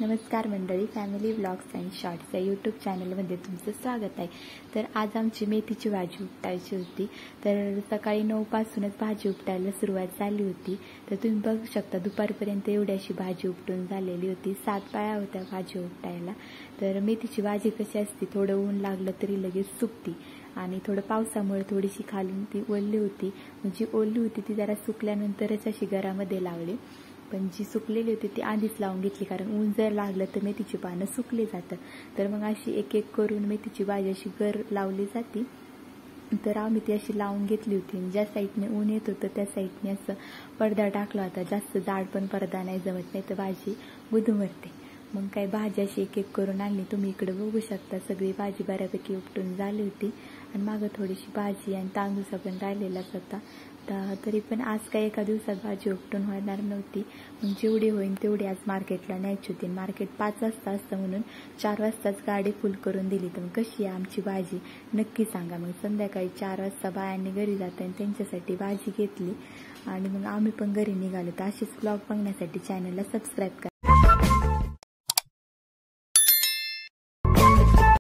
नमस्कार मंडळी, family vlogs and shorts या यूट्यूब चॅनलमध्ये तुमचं स्वागत आहे। तर आज आमची मेथीची भाजी उपटायची होती। तर सकाळी 9 पासूनच भाजी उपटायला सुरुवात झाली होती। तर तुम्ही बघू शकता दुपारपर्यंत एवढी अशी भाजी उपटून झालेली होती। 7 बाया होत्या भाजी उपटायला। तर मेथीची भाजी कशी असते, थोडं ऊन लागलं तरी लगेच सुकती आणि थोडं पावसामुळे थोडीशी खालून ती ओली होती। म्हणजे ओली होती ती जरा सुकल्यानंतरच अशी घरामध्ये लावली, पण जी सुकलेली होती ती आधीच लावून घेतली, कारण ऊन जर लागलं तर मेथीची पानं सुकली जातात। तर मग अशी एक एक करून मेथीची भाजी अशी गर लावली जाते। तर आम्ही ती अशी लावून घेतली होती। ज्या साईडने ऊन येत होतं त्या साईडने असं पडदा टाकला होता। जास्त जाड पण पडदा नाही, जमत नाही तर भाजी गुदमरते। मग काय भाजी अशी एक एक करून आणली। तुम्ही इकडे बघू शकता सगळी भाजी बऱ्यापैकी उपटून झाली होती आणि मागं थोडीशी भाजी आणि तांदूळ पण राहिलेलाच होता। तरी पण आज काय एका दिवसात भाजी उपटून होणार नव्हती, मग जेवढी होईल तेवढी आज मार्केटला न्यायची होती। मार्केट 5 वाजता असतं म्हणून 4 वाजताच गाडी फुल करून दिली। तर मग कशी आहे आमची भाजी नक्की सांगा। मग संध्याकाळी 4 वाजता बायांनी घरी जातात आणि त्यांच्यासाठी भाजी घेतली आणि मग आम्ही पण घरी निघालो। तर असेच ब्लॉग बघण्यासाठी चॅनलला सबस्क्राईब करा।